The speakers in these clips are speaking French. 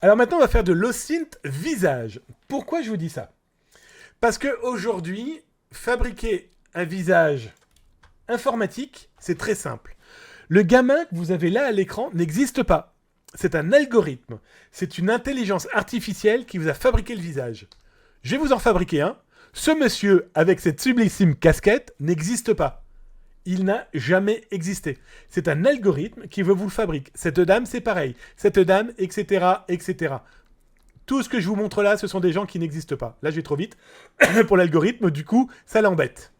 Alors maintenant, on va faire de l'OSINT visage. Pourquoi je vous dis ça? Parce qu'aujourd'hui, fabriquer un visage informatique, c'est très simple. Le gamin que vous avez là à l'écran n'existe pas. C'est un algorithme. C'est une intelligence artificielle qui vous a fabriqué le visage. Je vais vous en fabriquer un. Ce monsieur, avec cette sublissime casquette, n'existe pas. Il n'a jamais existé. C'est un algorithme qui vous le fabrique. Cette dame, c'est pareil. Cette dame, etc., etc. Tout ce que je vous montre là, ce sont des gens qui n'existent pas. Là, je vais trop vite pour l'algorithme, du coup, ça l'embête.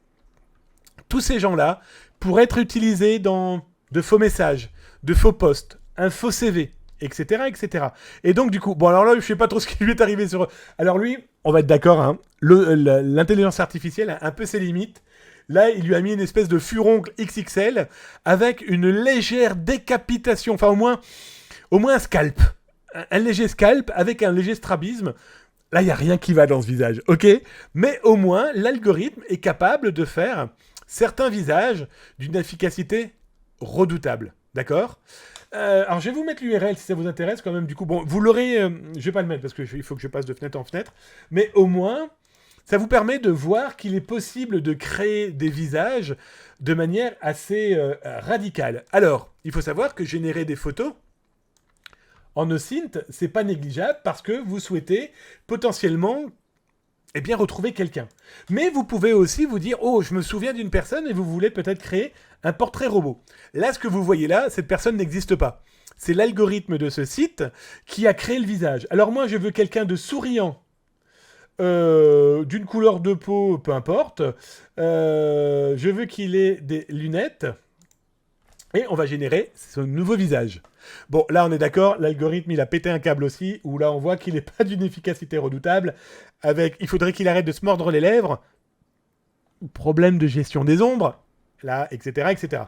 Tous ces gens-là pourraient être utilisés dans de faux messages, de faux posts, un faux CV, etc., etc. Et donc, du coup, bon, alors là, je ne sais pas trop ce qui lui est arrivé sur... Alors lui, on va être d'accord, hein, l'intelligence artificielle a un peu ses limites. Là, il lui a mis une espèce de furoncle XXL avec une légère décapitation, enfin au moins un scalp. Un léger scalp avec un léger strabisme. Là, il n'y a rien qui va dans ce visage, ok? Mais au moins, l'algorithme est capable de faire certains visages d'une efficacité redoutable, d'accord? Alors, je vais vous mettre l'URL si ça vous intéresse quand même. Du coup, bon, vous l'aurez... je vais pas le mettre parce qu'il faut que je passe de fenêtre en fenêtre. Mais au moins, ça vous permet de voir qu'il est possible de créer des visages de manière assez radicale. Alors, il faut savoir que générer des photos en OSINT, c'est pas négligeable parce que vous souhaitez potentiellement retrouver quelqu'un. Mais vous pouvez aussi vous dire, oh, je me souviens d'une personne et vous voulez peut-être créer un portrait robot. Là, ce que vous voyez là, cette personne n'existe pas. C'est l'algorithme de ce site qui a créé le visage. Alors moi, je veux quelqu'un de souriant, d'une couleur de peau, peu importe. Je veux qu'il ait des lunettes. Et on va générer ce nouveau visage. Bon, là, on est d'accord, l'algorithme, il a pété un câble aussi, où là, on voit qu'il n'est pas d'une efficacité redoutable. Il faudrait qu'il arrête de se mordre les lèvres. Problème de gestion des ombres, là, etc., etc.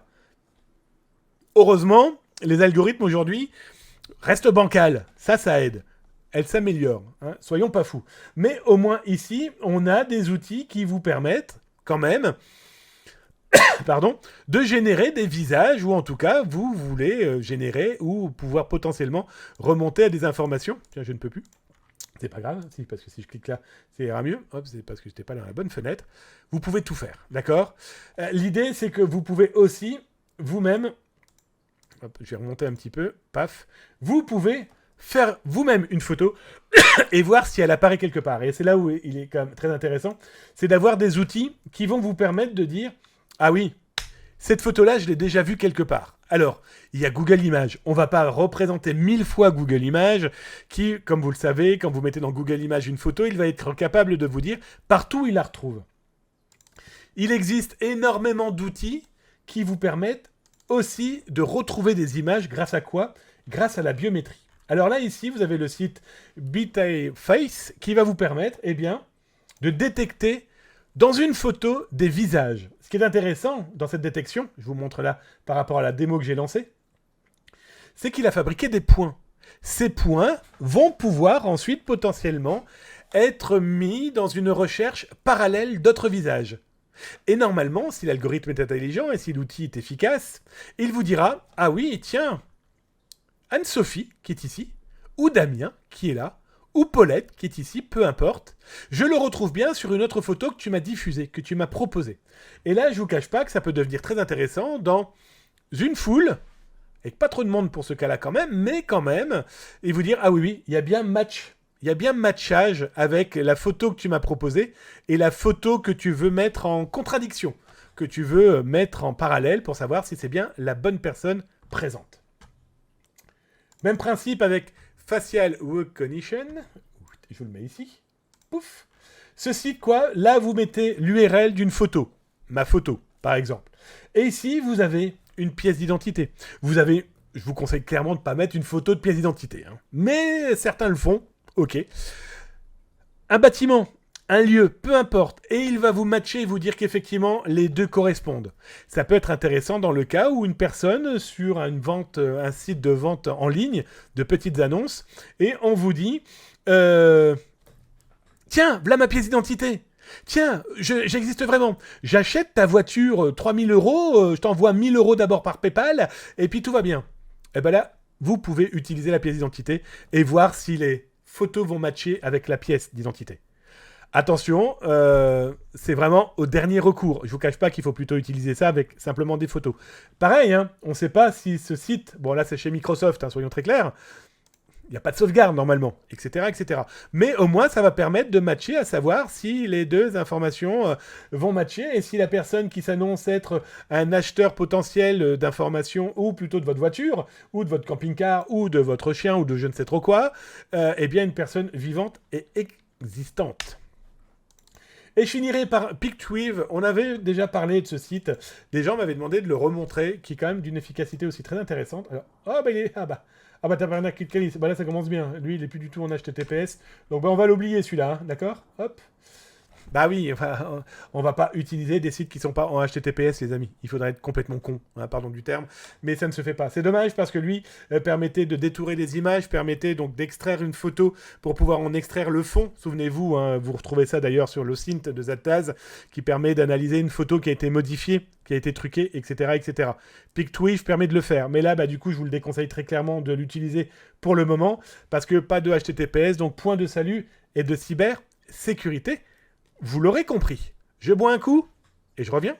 Heureusement, les algorithmes aujourd'hui restent bancals. Ça aide. Elles s'améliorent. Hein. Soyons pas fous. Mais au moins ici, on a des outils qui vous permettent, quand même, de générer des visages, ou en tout cas, vous voulez générer ou pouvoir potentiellement remonter à des informations. Tiens, je ne peux plus. C'est pas grave, parce que si je clique là, ça ira mieux. Hop, c'est parce que je n'étais pas dans la bonne fenêtre. Vous pouvez tout faire, d'accord? L'idée, c'est que vous pouvez aussi, vous-même, hop, je vais remonter un petit peu, paf, vous pouvez faire vous-même une photo et voir si elle apparaît quelque part. Et c'est là où il est quand même très intéressant, c'est d'avoir des outils qui vont vous permettre de dire ah oui, cette photo-là, je l'ai déjà vue quelque part. Alors, il y a Google Images. On ne va pas représenter 1000 fois Google Images, qui, comme vous le savez, quand vous mettez dans Google Images une photo, il va être capable de vous dire partout où il la retrouve. Il existe énormément d'outils qui vous permettent aussi de retrouver des images grâce à quoi? Grâce à la biométrie. Alors là, ici, vous avez le site BetaFace qui va vous permettre, de détecter dans une photo des visages. Ce qui est intéressant dans cette détection, je vous montre là par rapport à la démo que j'ai lancée, c'est qu'il a fabriqué des points. Ces points vont pouvoir ensuite potentiellement être mis dans une recherche parallèle d'autres visages. Et normalement, si l'algorithme est intelligent et si l'outil est efficace, il vous dira « Ah oui, tiens, Anne-Sophie qui est ici, ou Damien qui est là, ou Paulette qui est ici, peu importe, je le retrouve bien sur une autre photo que tu m'as diffusée, que tu m'as proposée. » Et là, je vous cache pas que ça peut devenir très intéressant dans une foule, avec pas trop de monde pour ce cas-là quand même, mais quand même, et vous dire « Ah oui, oui, il y a bien match. Il y a bien matchage avec la photo que tu m'as proposée et la photo que tu veux mettre en contradiction, que tu veux mettre en parallèle pour savoir si c'est bien la bonne personne présente. » Même principe avec Facial Recognition. Je vous le mets ici. Pouf. Ceci, quoi? Là, vous mettez l'URL d'une photo. Ma photo, par exemple. Et ici, vous avez une pièce d'identité. Je vous conseille clairement de ne pas mettre une photo de pièce d'identité. Hein. Mais certains le font. Ok. Un bâtiment, un lieu, peu importe. Et il va vous matcher et vous dire qu'effectivement, les deux correspondent. Ça peut être intéressant dans le cas où une personne sur un site de vente en ligne, de petites annonces, et on vous dit tiens, voilà ma pièce d'identité. Tiens, j'existe vraiment. J'achète ta voiture 3000 €, je t'envoie 1000 € d'abord par PayPal, et puis tout va bien. Et ben là, vous pouvez utiliser la pièce d'identité et voir si les photos vont matcher avec la pièce d'identité. Attention, c'est vraiment au dernier recours. Je vous cache pas qu'il faut plutôt utiliser ça avec simplement des photos. Pareil, hein, on ne sait pas si ce site, bon là c'est chez Microsoft, hein, soyons très clairs, il n'y a pas de sauvegarde normalement, etc., etc. Mais au moins ça va permettre de matcher, à savoir si les deux informations vont matcher et si la personne qui s'annonce être un acheteur potentiel d'informations, ou plutôt de votre voiture, ou de votre camping-car, ou de votre chien, ou de je ne sais trop quoi, est bien une personne vivante et existante. Et je finirai par Pictweave. On avait déjà parlé de ce site. Des gens m'avaient demandé de le remontrer, qui est quand même d'une efficacité aussi très intéressante. Alors, tabarnak, bah là ça commence bien. Lui, il est plus du tout en HTTPS. Donc on va l'oublier celui-là, hein, d'accord? Hop. Bah oui, enfin, on va pas utiliser des sites qui sont pas en HTTPS, les amis. Il faudrait être complètement con, hein, pardon du terme, mais ça ne se fait pas. C'est dommage parce que lui permettait de détourer des images, permettait donc d'extraire une photo pour pouvoir en extraire le fond. Souvenez-vous, hein, vous retrouvez ça d'ailleurs sur le site de Zataz, qui permet d'analyser une photo qui a été modifiée, qui a été truquée, etc., etc. Pictweave permet de le faire, mais là, bah du coup, je vous le déconseille très clairement de l'utiliser pour le moment parce que pas de HTTPS, donc point de salut et de cybersécurité. Vous l'aurez compris. Je bois un coup et je reviens.